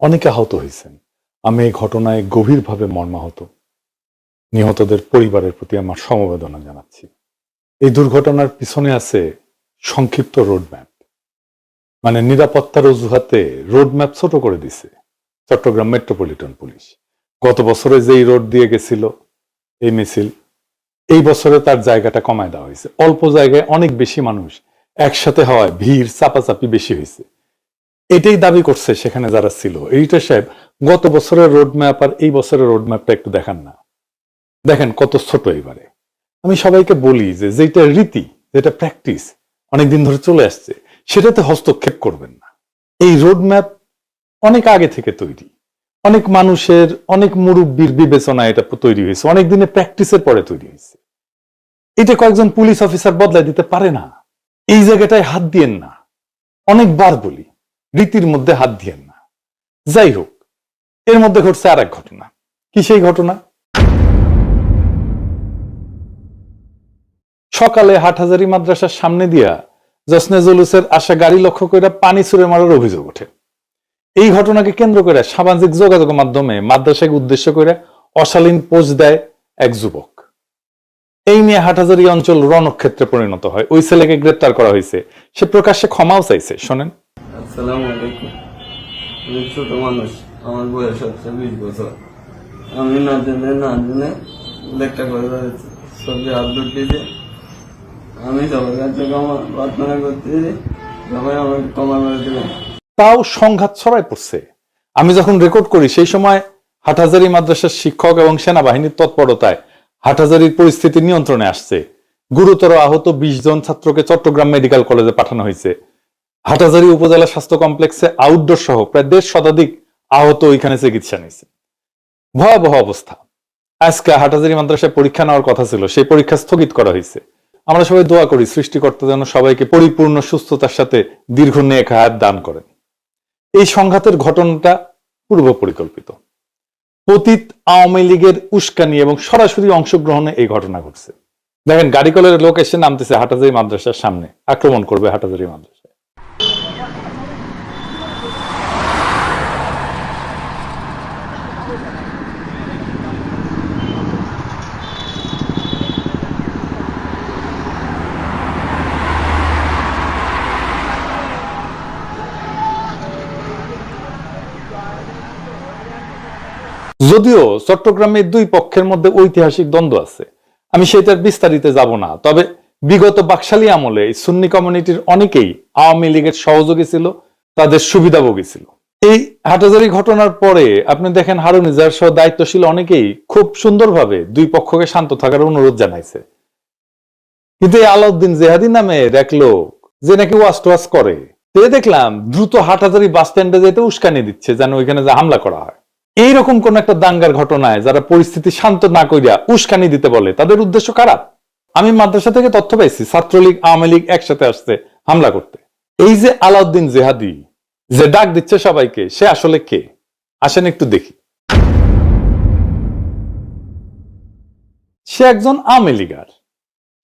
অনেকে আহত হয়েছেন। আমি এই ঘটনায় গভীরভাবে মর্মাহত। নিহতদের পরিবারের প্রতি আমার সমবেদনা জানাচ্ছি। এই দুর্ঘটনার পিছনে আছে সংক্ষিপ্ত রোডম্যাপ, মানে নিরাপত্তার অজুহাতে রোডম্যাপ ছোট করে দিছে চট্টগ্রাম মেট্রোপলিটন পুলিশ। গত বছরে যেই রোড দিয়ে গেছিল এই মিছিল, এই বছরে তার জায়গাটা কমায় দেওয়া হয়েছে। অল্প জায়গায় অনেক বেশি মানুষ একসাথে হওয়ায় ভিড় চাপাচাপি বেশি হয়েছে। এটাই দাবি করছে সেখানে যারা ছিল। এডিটর সাহেব, গত বছরের রোডম্যাপ আর এই বছরের রোডম্যাপটা একটু দেখান না। দেখেন কত ছোট এবারে। আমি সবাইকে বলি যে যেটা রীতি, যেটা প্র্যাকটিস অনেকদিন ধরে চলে আসছে, সেটাতে হস্তক্ষেপ করবেন না। এই রোডম্যাপ অনেক আগে থেকে তৈরি, অনেক মানুষের, অনেক মুরব্বীর বিবেচনায় এটা তৈরি হয়েছে, অনেক দিনের প্র্যাকটিসের পরে তৈরি হয়েছে। এটা কয়েকজন পুলিশ অফিসার বদলাই দিতে পারে না। এই জায়গাটায় হাত দিয়েন না। অনেকবার বলি, রীতির মধ্যে হাত দিয়েন না। যাই হোক, এর মধ্যে ঘটছে আর এক ঘটনা। কি সেই ঘটনা? সকালে হাটহাজারী মাদ্রাসার সামনে দিয়া জসনে জুলুসের আসা গাড়ি লক্ষ্য করে পানি ছুড়ে মারার অভিযোগ ওঠে। এই ঘটনাকে কেন্দ্র করে সামাজিক যোগাযোগ মাধ্যমে মাদ্রাসাকে উদ্দেশ্য করে অশালীন পোস্ট দেয় এক যুবক। এই নিয়ে হাটহাজারী অঞ্চল রণক্ষেত্রে পরিণত হয়। ওই ছেলেকে গ্রেপ্তার করা হয়েছে। সে প্রকাশ্যে ক্ষমাও চাইছে। শোনেন। আসসালামু আলাইকুম। আমি ছোট মানুষ, আমার বয়স হচ্ছে 20 বছর। আমি না জেনে লেখা করে ছবি আপলোড দিয়েছি। আমি সবার কাছে প্রার্থনা করতেছি, সবাই আমাকে ক্ষমা করে দেবেন। তাও সংঘাত ছড়ায় পড়ছে। আমি যখন রেকর্ড করি সেই সময় হাটহাজারী মাদ্রাসার শিক্ষক এবং সেনাবাহিনীর তৎপরতায় হাটহাজারীর পরিস্থিতি নিয়ন্ত্রণে আসছে। গুরুতর আহত 20 জন ছাত্রকে চট্টগ্রাম মেডিকেল কলেজে পাঠানো হয়েছে। হাটহাজারী উপজেলা স্বাস্থ্য কমপ্লেক্সে আউটডোর সহ প্রায় 1.5 শতাধিক আহত ওইখানে চিকিৎসা নিয়েছে। ভয়াবহ অবস্থা। আজকে হাটহাজারী মাদ্রাসায় পরীক্ষা নেওয়ার কথা ছিল, সেই পরীক্ষা স্থগিত করা হয়েছে। আমরা সবাই দোয়া করি সৃষ্টিকর্তা যেন সবাইকে পরিপূর্ণ সুস্থতার সাথে দীর্ঘ নেক হায়াত দান করেন। এই সংঘাতের ঘটনাটা পূর্ব পরিকল্পিত। পতিত আওয়ামী লীগের উস্কানি এবং সরাসরি অংশগ্রহণে এই ঘটনা ঘটছে। দেখেন, গাড়ি কলের লোক এসে নামতেছে হাটহাজারী মাদ্রাসার সামনে, আক্রমণ করবে হাটহাজারী মাদ্রাসা। যদিও চট্টগ্রামের দুই পক্ষের মধ্যে ঐতিহাসিক দ্বন্দ্ব আছে, আমি সেটার বিস্তারিতে যাব না। তবে বিগত বাকশালী আমলে সুন্নি কমিউনিটির অনেকেই আওয়ামী লীগের সহযোগী ছিল, তাদের সুবিধাভোগী ছিল। এই হাটহাজারী ঘটনার পরে আপনি দেখেন হারুন ইজার সহ দায়িত্বশীল অনেকেই খুব সুন্দরভাবে দুই পক্ষকে শান্ত থাকার অনুরোধ জানাইছে। কিন্তু এই আলাউদ্দিন জেহাদি নামে এক লোক যে নাকি ওয়াজ করে, দেখলাম দ্রুত হাটহাজারী বাস স্ট্যান্ডে যেতে উস্কানি দিচ্ছে যেন ওইখানে যে হামলা করা হয়। এইরকম কোন একটা দাঙ্গার ঘটনায় যারা পরিস্থিতি শান্ত না করিয়া উস্কানি দিতে বলে, তাদের উদ্দেশ্য খারাপ। আমি মাদ্রাসা থেকে তথ্য পাইছি ছাত্রলীগ আওয়ামী লীগ একসাথে আসছে হামলা করতে। এই যে আলাউদ্দিন জেহাদি যে ডাক দিচ্ছে সবাইকে, সে আসলে কে? আসেন একটু দেখি। সে একজন আওয়ামী লীগার।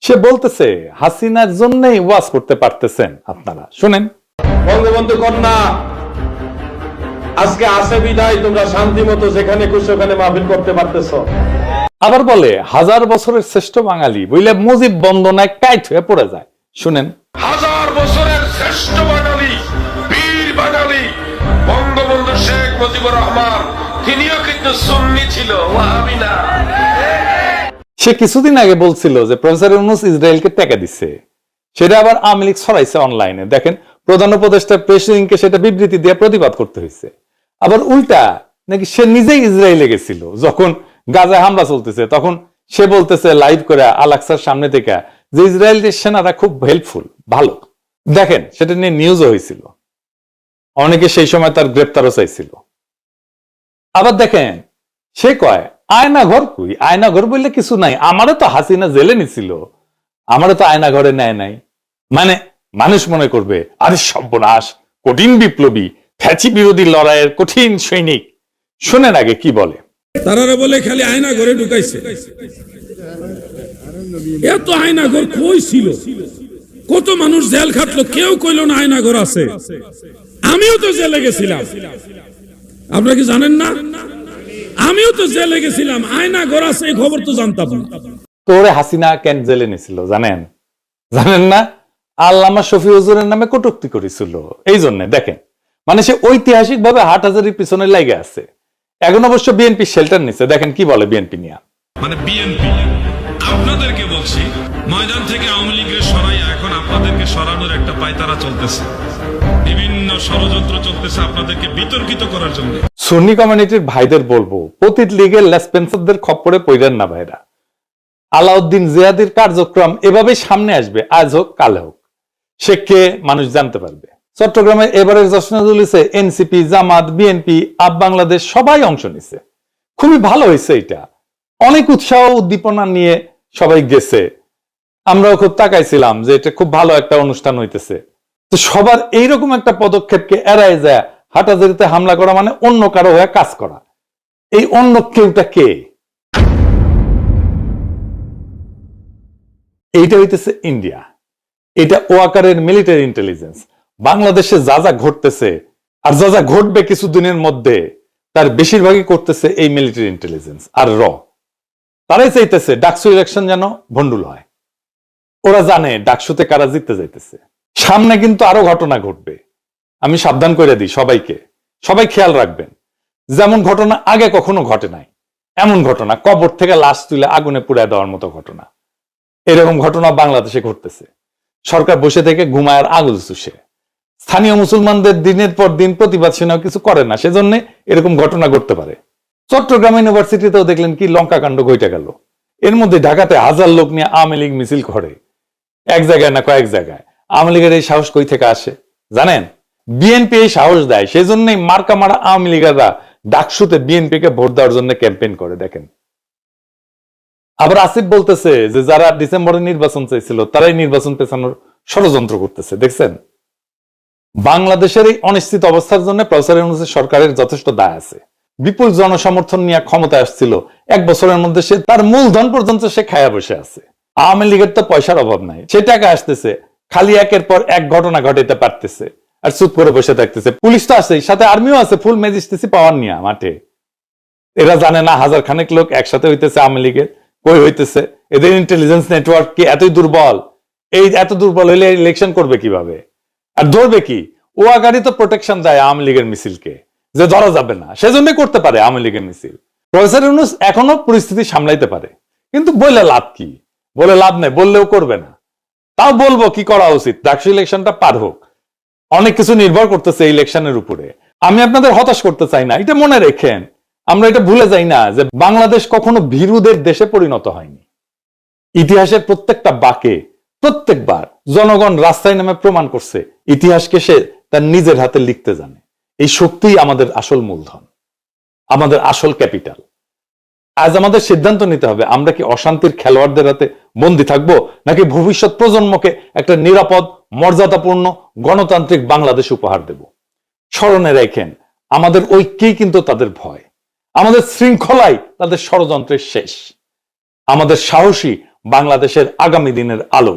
সে বলতেছে হাসিনার জন্যই ওয়াজ করতে পারতেছেন আপনারা। শুনেন। বঙ্গবন্ধু কন্যা আজকে আসে বিদায় তোমরা শান্তি মতো যেখানে খুশি ওখানে মাহফিল করতে পারতেছ। আবার বলে 1000 বছরের শ্রেষ্ঠ বাঙালি বইলে মুজিব বন্দনায় কাইট হয়ে পড়ে যায়। শুনেন। 1000 বছরের শ্রেষ্ঠ বাঙালি, বীর বাঙালি বঙ্গবন্ধু শেখ মুজিবুর রহমান, তিনিও কিন্তু সুন্নি ছিল, ওয়াহাবি না। সে কিছুদিন আগে বলছিল যে প্রফেসর ইউনূস ইসরায়েলকে টাকা দিচ্ছে, সেটা আবার আওয়ামী লীগ ছড়াইছে অনলাইনে। দেখেন, প্রধান উপদেষ্টা প্রেস উইংকে সেটা বিবৃতি দিয়ে প্রতিবাদ করতে হয়েছে। আবার উল্টা নাকি সে নিজেই ইসরায়েলে গেছিল, যখন গাজায় হামলা চলতেছে তখন সে বলতেছে লাইভ করে আল-আকসার সামনে থেকে যে ইসরায়েলের সেনারা খুব হেল্পফুল, ভালো। দেখেন, সেটা নিয়ে নিউজও হয়েছিল, অনেকে সেই সময় তার গ্রেপ্তারও চাইছিল। আবার দেখেন, সে কয় আয়না ঘর কই, আয়না ঘর বললে কিছু নাই, আমারও তো হাসিনা জেলে নিছিল, আমারও তো আয়না ঘরে নেয় নাই। মানে মানুষ মনে করবে আরে সর্বনাশ, কঠিন বিপ্লবী, ফ্যাচি বিরোধী লড়াইয়ের কঠিন সৈনিক। শুনেন আগে কি বলে। তারা বলে খালি আয়না ঘরে ঢুকাইছে। এত আয়না ঘর কই ছিল? কত মানুষ জেল খাটলো, কেউ কইল না আয়না ঘর আছে। আমিও তো জেলে গেছিলাম। আপনারা কি জানেন না? আমিও তো জেলে গেছিলাম, আয়না ঘর আছে, এই খবর তো জানতাম না। তোরে হাসিনা কেন জেলে নিছিল জানেন? জানেন না? আল্লামা শফি হুজুরের নামে কটূক্তি করেছিল। এই জন্য দেখেন, মানে সে ঐতিহাসিক ভাবে হাটহাজারির পিছনে লেগে আছে। এখন অবশ্য বিএনপি শেল্টার নিচ্ছে। দেখেন কি বলে বিএনপি নিয়ে। মানে বিএনপি আপনাদেরকে বলছি, ময়দান থেকে আওয়ামী লীগের সরাই এখন আপনাদেরকে সরানোর একটা পায়তারা চলতেছে, বিভিন্ন ষড়যন্ত্র চলতেছে আপনাদেরকে বিতর্কিত করার জন্য। সুন্নি কমিউনিটির ভাইদের বলবো, পতিত লীগের লেসপেন্সারদের খপ্পরে পড়েন না ভাইরা। আলাউদ্দিন জিয়াদির কার্যক্রম এভাবে সামনে আসবে, আজ হোক কাল হোক। সে কে মানুষ জানতে পারবে। চট্টগ্রামে এবারের জশ্নজুলিসে এনসিপি, জামাত, বিএনপি, আপ বাংলাদেশ সবাই অংশ নিছে। খুবই ভালো হয়েছে এটা। অনেক উৎসাহ উদ্দীপনা নিয়ে সবাই গেছে। আমরাও খুব তাকাইছিলাম যে এটা খুব ভালো একটা অনুষ্ঠান হইতেছে। তো সবার এইরকম একটা পদক্ষেপকে এড়ায় যায় হাটহাজারিতে হামলা করা মানে অন্য কারো হয়ে কাজ করা। এই অন্য কেউটা কে? এইটা হইতেছে ইন্ডিয়া। এটা ওয়াকারের মিলিটারি ইন্টেলিজেন্স। বাংলাদেশে যা যা ঘটতেছে আর যা যা ঘটবে কিছুদিনের মধ্যে, তার বেশিরভাগই করতেছে এই মিলিটারি ইন্টেলিজেন্স আর তারাই চাইতেছে ডাকসু ইলেকশন যেন ভন্ডুল হয়। ওরা জানে ডাকসুতে কারা জিততে যাইতেছে। সামনে কিন্তু আরো ঘটনা ঘটবে। আমি সাবধান করে দিই সবাইকে, সবাই খেয়াল রাখবেন। যেমন ঘটনা আগে কখনো ঘটে নাই এমন ঘটনা, কবর থেকে লাশ তুলে আগুনে পুড়ায় দেওয়ার মতো ঘটনা, এরকম ঘটনা বাংলাদেশে ঘটতেছে। সরকার বসে থেকে ঘুমায় আগুল চুষে। স্থানীয় মুসলমানদের দিনের পর দিন প্রতিবাদ সেনাও কিছু করে না, সেজন্য এরকম ঘটনা ঘটতে পারে। চট্টগ্রাম ইউনিভার্সিটিতেও দেখলেন কি লঙ্কা কাণ্ড ঘটে গেল। এর মধ্যে ঢাকাতে হাজার লোক নিয়ে আওয়ামী লীগ মিছিল করে, এক জায়গায় না কয়েক জায়গায়। আওয়ামী লীগের এই সাহস কই থেকে আসে জানেন? বিএনপি এই সাহস দেয়। সেই জন্যই মার্কা মারা আওয়ামী লীগেরা ডাকসুতে বিএনপি কে ভোট দেওয়ার জন্য ক্যাম্পেইন করে। দেখেন, আবার আসিফ বলতেছে যে যারা ডিসেম্বরে নির্বাচন চাইছিল তারাই নির্বাচন পেছানোর ষড়যন্ত্র করতেছে। দেখছেন, বাংলাদেশের এই অনিশ্চিত অবস্থার জন্য প্রফেসর ইউনূসের সরকারের যথেষ্ট দায় আছে। বিপুল জনসমর্থন নিয়ে ক্ষমতায় আসছিল, এক বছরের মধ্যে সে তার মূলধন পর্যন্ত সে খায়া বসে আছে। আওয়ামী লীগের তো পয়সার অভাব নাই, সে টাকা আসতেছে, খালি একের পর এক ঘটনা ঘটাইতে পারতেছে আর চুপ করে বসে থাকতেছে। পুলিশ তো আছে, সাথে আর্মিও আছে, ফুল ম্যাজিস্ট্রেসি পাওয়ার নিয়ে মাঠে। এরা জানে না হাজার খানেক লোক একসাথে হইতেছে আওয়ামী লীগের, কই হইতেছে। এদের ইন্টেলিজেন্স নেটওয়ার্ক কি এতই দুর্বল? এই এত দুর্বল হইলে ইলেকশন করবে কিভাবে আর ধরবে কি? ওয়াকারি তো প্রোটেকশন দেয় আওয়ামী লীগের মিছিলকে, যে ধরা যাবে না, সেজন্য করতে পারে আওয়ামী লীগের মিছিল। প্রফেসর ইউনূস এখনো পরিস্থিতি সামলাইতে পারে, কিন্তু বলে লাভ কি? বলে লাভ নেই, বললেও করবে না। তাও বলবো কি করা উচিত, ডাকসু ইলেকশনটা পার হোক। অনেক কিছু নির্ভর করতেছে এই ইলেকশনের উপরে। আমি আপনাদের হতাশ করতে চাই না, এটা মনে রেখেন। আমরা এটা ভুলে যাই না যে বাংলাদেশ কখনো ভীরুদের দেশে পরিণত হয়নি। ইতিহাসের প্রত্যেকটা বাঁকে প্রত্যেকবার জনগণ রাস্তায় নামে প্রমাণ করছে ইতিহাসকে সে তার নিজের হাতে লিখতে জানে। এই শক্তিই আমাদের আসল মূলধন, আমাদের আসল ক্যাপিটাল। আজ আমাদের সিদ্ধান্ত নিতে হবে, আমরা কি অশান্তির খেলোয়াড়দের হাতে বন্দী থাকবো, নাকি ভবিষ্যৎ প্রজন্মকে একটা নিরাপদ, মর্যাদাপূর্ণ, গণতান্ত্রিক বাংলাদেশ উপহার দেব। স্মরণে রাখেন, আমাদের ঐক্যেই কিন্তু তাদের ভয়, আমাদের শৃঙ্খলাই তাদের ষড়যন্ত্রের শেষ, আমাদের সাহসী বাংলাদেশের আগামী দিনের আলো।